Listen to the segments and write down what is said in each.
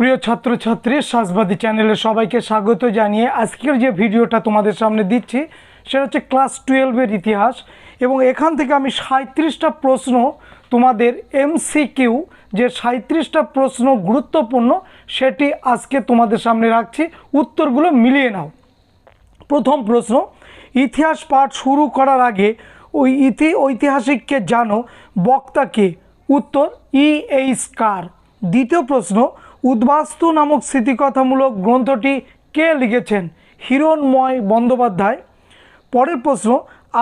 প্রিয় ছাত্রছাত্রী শাসবাদী চ্যানেলে সবাইকে স্বাগত জানিয়ে আজকের যে ভিডিওটা তোমাদের সামনে দিচ্ছি সেটা হচ্ছে ক্লাস 12 এর ইতিহাস এবং এখান থেকে আমি 37টা প্রশ্ন তোমাদের এমসিকিউ যে 37টা প্রশ্ন গুরুত্বপূর্ণ সেটি আজকে তোমাদের সামনে রাখছি, উত্তরগুলো মিলিয়ে নাও। প্রথম প্রশ্ন, ইতিহাস পাঠ শুরু করার আগে ঐতিহাসিককে জানো, বক্তাকে? উত্তর E.H. কার। দ্বিতীয় প্রশ্ন, উদ্বাস্তু নামক স্মৃতিকথামূলক গ্রন্থটি কে লিখেছেন? হিরণময় বন্দ্যোপাধ্যায়। পরের প্রশ্ন,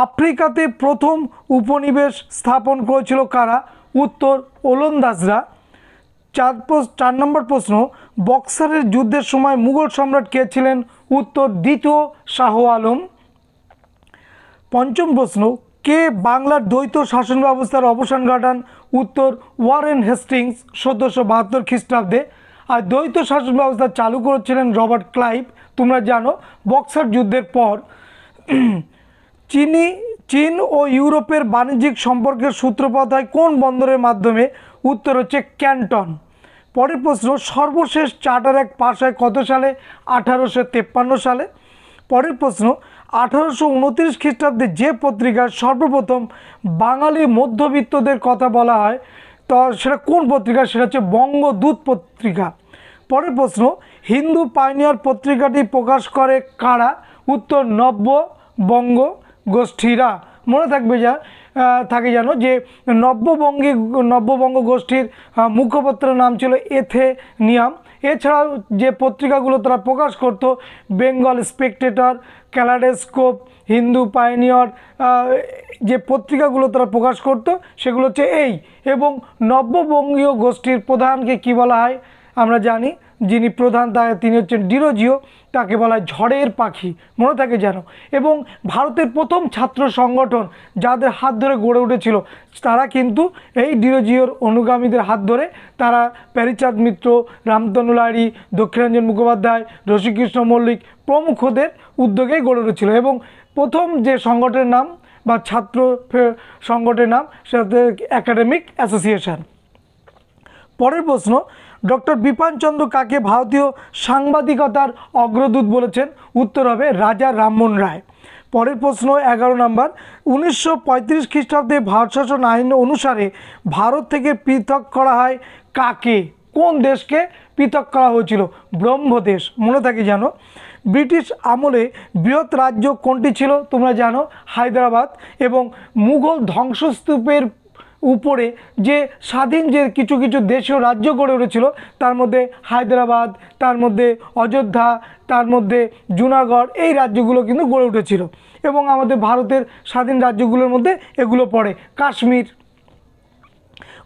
আফ্রিকাতে প্রথম উপনিবেশ স্থাপন করেছিল কারা? উত্তর ওলন্দাজরা। 4 নম্বর প্রশ্ন, বক্সারের যুদ্ধের সময় মুঘল সম্রাট কে ছিলেন? উত্তর দ্বিতীয় শাহ আলম। পঞ্চম প্রশ্ন, কে বাংলার দ্বৈত শাসন ব্যবস্থার অবসান ঘটান? উত্তর ওয়ারেন হেস্টিংস 1472 খ্রিস্টাব্দে। আর দ্বৈত শাসন ব্যবস্থা চালু করেছিলেন রবার্ট ক্লাইভ, তোমরা জানো, বক্সার যুদ্ধের পর। চীন ও ইউরোপের বাণিজ্যিক সম্পর্কের সূত্রপাত হয় কোন বন্দরের মাধ্যমে? উত্তর হচ্ছে ক্যান্টন। পরের প্রশ্ন, সর্বশেষ চার্টার অ্যাক্ট পাস হয় কত সালে? 1853 সালে। পরের প্রশ্ন, 1829 খ্রিস্টাব্দে যে পত্রিকায় সর্বপ্রথম বাঙালি মধ্যবিত্তদের কথা বলা হয় তো সেটা কোন পত্রিকা? সেটা হচ্ছে বঙ্গদূত পত্রিকা। পরের প্রশ্ন, হিন্দু পাইনিয়ার পত্রিকাটি প্রকাশ করে কারা? উত্তর নব্যবঙ্গ গোষ্ঠীরা। মনে থাকবে জানো যে নব্যবঙ্গ গোষ্ঠীর মুখপত্রের নাম ছিল এথেনিয়াম। এছাড়াও যে পত্রিকাগুলো তারা প্রকাশ করত, বেঙ্গল স্পেকটেটর, ক্যালাডোস্কোপ, হিন্দু পাইনিয়র, যে পত্রিকাগুলো তারা প্রকাশ করত সেগুলো হচ্ছে এই। এবং নব্যবঙ্গীয় গোষ্ঠীর প্রধানকে কি বলা হয়? আমরা জানি যিনি প্রধান তিনি হচ্ছেন ডিরোজিও, তাকে বলা হয় ঝড়ের পাখি, মনে থাকে জানো। এবং ভারতের প্রথম ছাত্র সংগঠন যাদের হাত ধরে গড়ে উঠেছিল তারা কিন্তু এই ডিরোজিওর অনুগামীদের হাত ধরে, তারা প্যারীচাঁদ মিত্র, রামতনু লাহিড়ী, দক্ষিণাঞ্জন মুখোপাধ্যায়, রসিকৃষ্ণ মল্লিক প্রমুখদের উদ্যোগেই গড়ে উঠেছিল। এবং প্রথম যে সংগঠনের নাম বা ছাত্র সংগঠনের নাম সেটা একাডেমিক অ্যাসোসিয়েশন। পরের প্রশ্ন, ডক্টর বিপিনচন্দ্র কাকে ভারতীয় সাংবাদিকতার অগ্রদূত বলেছেন? উত্তর হবে রাজা রামমোহন রায়। পরের প্রশ্ন 11 নম্বর, 1935 খ্রিস্টাব্দে ভারত শাসন আইন অনুসারে ভারত থেকে পৃথক করা হয় কাকে? কোন দেশকে পৃথক করা হয়েছিল? ব্রহ্মদেশ, মনে থাকে জানো। ব্রিটিশ আমলে বৃহৎ রাজ্য কোনটি ছিল? তোমরা জানো হায়দ্রাবাদ। এবং মুঘল ধ্বংসস্তূপের উপরে যে স্বাধীন যে কিছু দেশীয় রাজ্য গড়ে উঠেছিল তার মধ্যে হায়দ্রাবাদ, তার মধ্যে অযোধ্যা, তার মধ্যে জুনাগড়, এই রাজ্যগুলো কিন্তু গড়ে উঠেছিল। এবং আমাদের ভারতের স্বাধীন রাজ্যগুলোর মধ্যে এগুলো পড়ে। কাশ্মীর।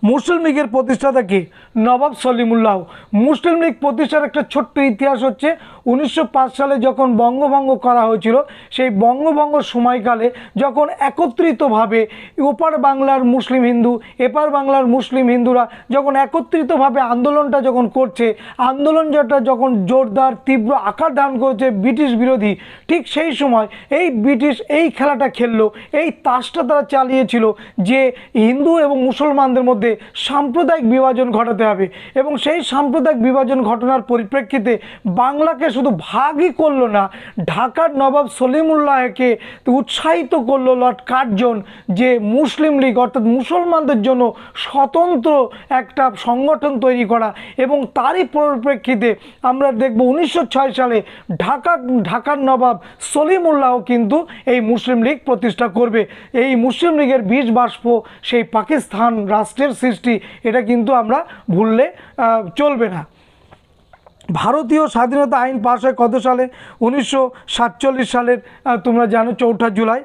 মুসলিম লীগের প্রতিষ্ঠাতা কে? নবাব সলিমুল্লাহ। মুসলিম লীগ প্রতিষ্ঠার একটা ছোট্ট ইতিহাস হচ্ছে 1905 সালে যখন বঙ্গভঙ্গ করা হয়েছিল, সেই বঙ্গভঙ্গ সময়কালে যখন একত্রিতভাবে ওপার বাংলার মুসলিম হিন্দু, এপার বাংলার মুসলিম হিন্দুরা যখন একত্রিতভাবে আন্দোলনটা যখন করছে, আন্দোলনটা যখন জোরদার তীব্র আকার ধারণ করেছে ব্রিটিশ বিরোধী, ঠিক সেই সময় এই ব্রিটিশ এই খেলাটা খেললো, এই তাসটা তারা চালিয়েছিল যে হিন্দু এবং মুসলমানদের মধ্যে সাম্প্রদায়িক বিভাজন ঘটাতে হবে। এবং সেই সাম্প্রদায়িক বিভাজন ঘটনার পরিপ্রেক্ষিতে বাংলাকে শুধু ভাগই করলো না, ঢাকার নবাব সলিমুল্লাহকে উৎসাহিত করলো লর্ড কার্জন যে মুসলিম লীগ অর্থাৎ মুসলমানদের জন্য স্বতন্ত্র একটা সংগঠন তৈরি করা। এবং তারই পরিপ্রেক্ষিতে আমরা দেখব 1906 সালে ঢাকার নবাব সলিমুল্লাহ কিন্তু এই মুসলিম লীগ প্রতিষ্ঠা করবে। এই মুসলিম লীগের বীজ বাষ্প সেই পাকিস্তান রাষ্ট্রের সৃষ্টি, এটা কিন্তু আমরা ভুললে চলবে না। ভারতীয় স্বাধীনতা আইন পাস হয় কত সালে? 1947 সালের, তোমরা জানো 4 জুলাই।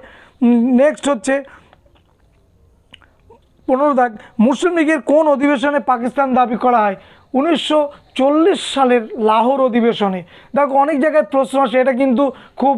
নেক্সট হচ্ছে 15 দাগ, মুসলিম লীগের কোন অধিবেশনে পাকিস্তান দাবি করা হয়? 1940 সালের লাহোর অধিবেশনে। দেখো অনেক জায়গায় প্রশ্ন আসে, এটা কিন্তু খুব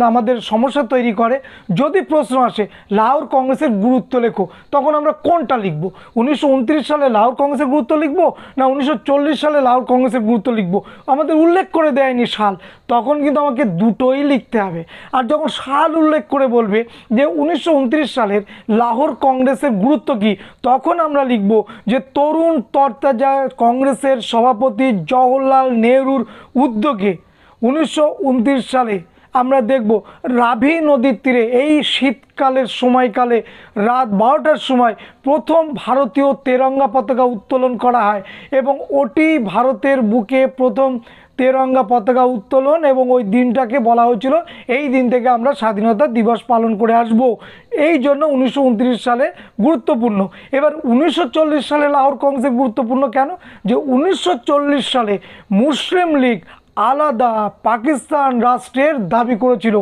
আমাদের সমস্যা তৈরি করে। যদি প্রশ্ন আসে লাহোর কংগ্রেসের গুরুত্ব লেখো, তখন আমরা কোনটা লিখব? 1929 সালে লাহোর কংগ্রেসের গুরুত্ব লিখব না 1940 সালে লাহোর কংগ্রেসের গুরুত্ব লিখব? আমাদের উল্লেখ করে দেয়নি সাল, তখন কিন্তু আমাকে দুটোই লিখতে হবে। আর যখন সাল উল্লেখ করে বলবে যে 1929 সালের লাহোর কংগ্রেসের গুরুত্ব কী, তখন আমরা লিখব যে তরুণ তরতাজা কংগ্রেসের কংগ্রেসের সভাপতি জওহরলাল নেহরুর উদ্যোগে 1929 সালে আমরা দেখব রাভি নদীর তীরে এই শীতকালের সময়কালে রাত 12টার সময় প্রথম ভারতীয় তেরঙ্গা পতাকা উত্তোলন করা হয় এবং ওটি ভারতের বুকে প্রথম তেরঙ্গা পতাকা উত্তোলন, এবং ওই দিনটাকে বলা হয়েছিল এই দিন থেকে আমরা স্বাধীনতা দিবস পালন করে আসব। এই জন্য 1929 সালে গুরুত্বপূর্ণ। এবার 1940 সালে লাহোর কংগ্রেস গুরুত্বপূর্ণ কেন? যে 1940 সালে মুসলিম লীগ আলাদা পাকিস্তান রাষ্ট্রের দাবি করেছিল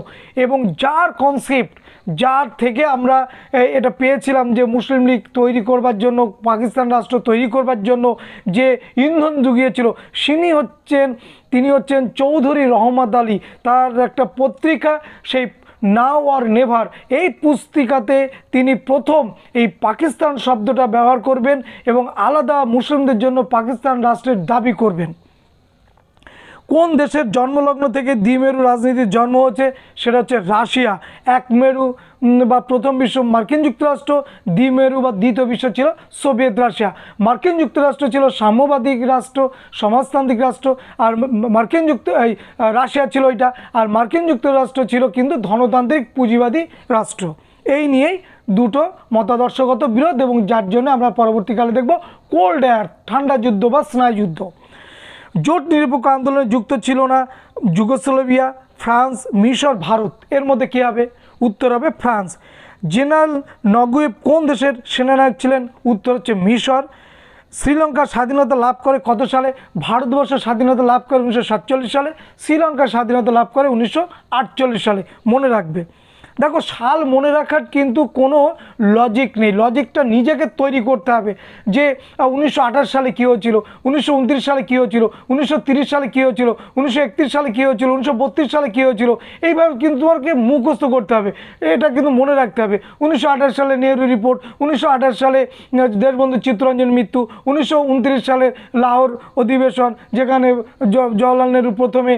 এবং যার কনসেপ্ট, যার থেকে আমরা এটা পেয়েছিলাম যে মুসলিম লীগ তৈরি করবার জন্য, পাকিস্তান রাষ্ট্র তৈরি করবার জন্য যে ইন্ধন জুগিয়েছিল তিনি হচ্ছেন চৌধুরী রহমত আলী। তার একটা পত্রিকা সেই নাও আর নেভার, এই পুস্তিকাতে তিনি প্রথম এই পাকিস্তান শব্দটা ব্যবহার করবেন এবং আলাদা মুসলিমদের জন্য পাকিস্তান রাষ্ট্রের দাবি করবেন। কোন দেশের জন্মলগ্ন থেকে দ্বিমেরু রাজনীতির জন্ম হচ্ছে? সেটা হচ্ছে রাশিয়া। এক মেরু বা প্রথম বিশ্ব মার্কিন যুক্তরাষ্ট্র, দ্বিমেরু বা দ্বিতীয় বিশ্ব ছিল সোভিয়েত রাশিয়া। মার্কিন যুক্তরাষ্ট্র ছিল সাম্যবাদী রাষ্ট্র, সমাজতান্ত্রিক রাষ্ট্র, আর রাশিয়া ছিল এটা, আর মার্কিন যুক্তরাষ্ট্র ছিল কিন্তু ধনতান্ত্রিক পুঁজিবাদী রাষ্ট্র। এই নিয়েই দুটো মতাদর্শগত বিরোধ, এবং যার জন্য আমরা পরবর্তীকালে দেখব কোল্ড ওয়ার, ঠান্ডা যুদ্ধ বা স্নায়ুযুদ্ধ। জোট নিরপেক্ষ আন্দোলনে যুক্ত ছিল না যুগোস্লাভিয়া, ফ্রান্স, মিশর, ভারত। এর মধ্যে কী হবে? উত্তর হবে ফ্রান্স। জেনারেল নগুয়েভ কোন দেশের সেনানায়ক ছিলেন? উত্তর হচ্ছে মিশর। শ্রীলঙ্কা স্বাধীনতা লাভ করে কত সালে? ভারতবর্ষ স্বাধীনতা লাভ করে 1947 সালে, শ্রীলঙ্কা স্বাধীনতা লাভ করে 1948 সালে। মনে রাখবে। দেখো, সাল মনে রাখার কিন্তু কোনো লজিক নেই, লজিকটা নিজেকে তৈরি করতে হবে যে 1928 সালে কী হয়েছিল, 1929 সালে কী হয়েছিল, 1930 সালে কী হয়েছিল, 1931 সালে কী হয়েছিল, 1932 সালে কী হয়েছিল। এইভাবে কিন্তু তোমাকে মুখস্থ করতে হবে, এটা কিন্তু মনে রাখতে হবে। 1928 সালে নেহরু রিপোর্ট, 1928 সালে দেশবন্ধু চিত্তরঞ্জন মৃত্যু, 1929 সালে লাহোর অধিবেশন যেখানে জওহরলাল নেহরু প্রথমে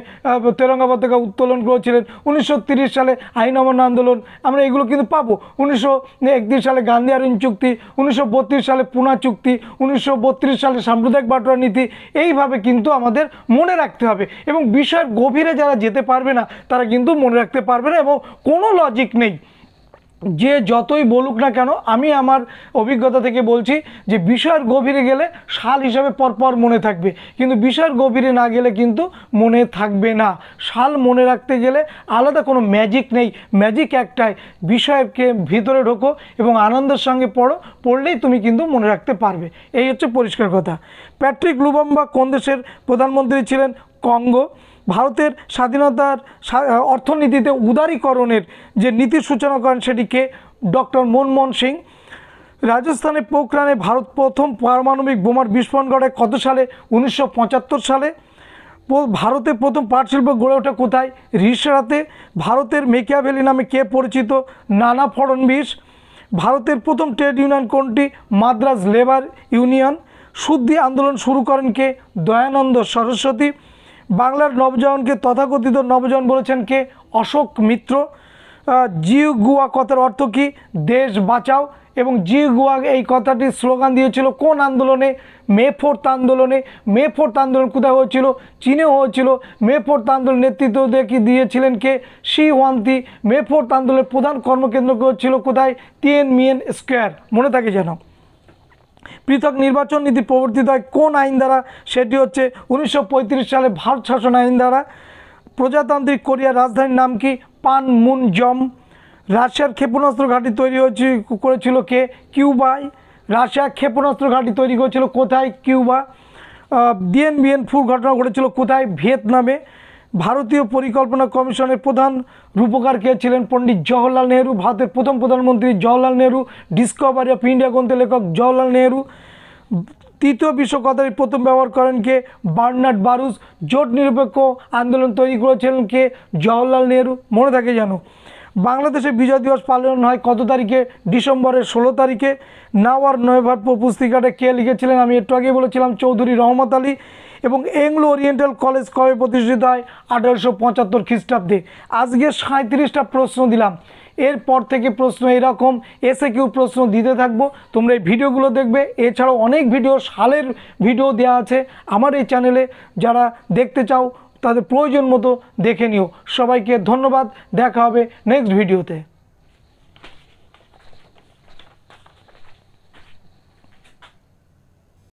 তেরঙ্গা পতাকা উত্তোলন করেছিলেন, 1930 সালে আইন অমান্য আন্দোলন, আমরা এগুলো কিন্তু পাবো। 1931 সালে গান্ধী আইন চুক্তি, 1932 সালে পুনা চুক্তি, 1932 সালে সাম্প্রদায়িক বাটোয়ারা নীতি। এইভাবে কিন্তু আমাদের মনে রাখতে হবে, এবং বিষয়ের গভীরে যারা যেতে পারবে না তারা কিন্তু মনে রাখতে পারবে না, এবং কোনো লজিক নেই। যে যতই বলুক না কেন, আমি আমার অভিজ্ঞতা থেকে বলছি যে বিষয়ের গভীরে গেলে সাল হিসাবে পরপর মনে থাকবে, কিন্তু বিষয়ের গভীরে না গেলে কিন্তু মনে থাকবে না। সাল মনে রাখতে গেলে আলাদা কোনো ম্যাজিক নেই, ম্যাজিক একটাই, বিষয়কে ভিতরে ঢোকো এবং আনন্দের সঙ্গে পড়লেই তুমি কিন্তু মনে রাখতে পারবে। এই হচ্ছে পরিষ্কার কথা। প্যাট্রিক লুবাম্বা কোন দেশের প্রধানমন্ত্রী ছিলেন? কঙ্গো। ভারতের স্বাধীনতার অর্থনীতিতে উদারীকরণের যে নীতির সূচনা করেন সেটিকে ডক্টর মনমোহন সিং। রাজস্থানে পোখরানে ভারত প্রথম পারমাণবিক বোমার বিস্ফোরণ ঘটায় কত সালে? 1975 সালে। ভারতে প্রথম পাট শিল্প গড়ে ওঠে কোথায়? রিসরাতে। ভারতের মেকিয়াভেলি নামে কে পরিচিত? নানা ফড়নবিস। ভারতের প্রথম ট্রেড ইউনিয়ন কোনটি? Madras labour union. শুদ্ধি আন্দোলন শুরু করেন কে? দয়ানন্দ সরস্বতী। বাংলার নবজাগরণকে তথাকথিত নবজাগরণ বলেছেন কে? অশোক মিত্র। জিউগুয়া কথার অর্থ কি? দেশ বাঁচাও। এবং জিউগুয়া এই কথাটির স্লোগান দিয়েছিল কোন আন্দোলনে? মে 4th আন্দোলনে। মে 4th আন্দোলন কোথায় হয়েছিল? চীনে হয়েছিল। মে 4th আন্দোলন নেতৃত্ব দিয়েছিলেন কে? শি ওয়ান্তি। মে 4th আন্দোলনের প্রধান কর্মকেন্দ্র ছিল কোথায়? তিয়েনমিয়েন স্কোয়ার। মনে থাকে যেন। পৃথক নির্বাচন নীতি প্রবর্তিত হয় কোন আইন দ্বারা? সেটি হচ্ছে 1935 সালে ভারত শাসন আইন দ্বারা। প্রজাতান্ত্রিক কোরিয়ার রাজধানীর নাম কি? পানমুনজম। রাশিয়ার ক্ষেপণাস্ত্র ঘাঁটি তৈরি করেছিল কে? কিউবায়। রাশিয়া ক্ষেপণাস্ত্র ঘাঁটি তৈরি করেছিল কোথায়? কিউবা। ডিএন বিএন ফুর ঘটনা ঘটেছিল কোথায়? ভিয়েতনামে। ভারতীয় পরিকল্পনা কমিশনের প্রধান রূপকার কে ছিলেন? পণ্ডিত জওহরলাল নেহরু। ভারতের প্রথম প্রধানমন্ত্রী Jawaharlal Nehru. Discovery of India গ্রন্থের লেখক জওহরলাল নেহরু। তৃতীয় বিশ্ব কথাটি প্রথম ব্যবহার করেন কে? বার্নার্ড বারুচ। জোট নিরপেক্ষ আন্দোলন তৈরি করেছিলেন কে? জওহরলাল নেহরু। মনে থাকে জানো। বাংলাদেশে বিজয় দিবস পালন হয় কত তারিখে? ডিসেম্বরের 16 তারিখে। নাও আর নেভার পুস্তিকাটা কে লিখেছিলেন? আমি একটু আগে বলেছিলাম চৌধুরী রহমত আলী। এবং এংলো ওরিয়েন্টাল কলেজ কবে প্রতিষ্ঠিত হয়? 1875 খ্রিস্টাব্দে। আজকে 37টা প্রশ্ন দিলাম। এরপর থেকে প্রশ্ন এরকম এসএকিউ প্রশ্ন দিতে থাকবো, তোমরা এই ভিডিওগুলো দেখবে। এছাড়াও অনেক ভিডিও, সালের ভিডিও দেওয়া আছে আমার এই চ্যানেলে, যারা দেখতে চাও তাদের প্রয়োজন মতো দেখে নিও। সবাইকে ধন্যবাদ, দেখা হবে নেক্সট ভিডিওতে।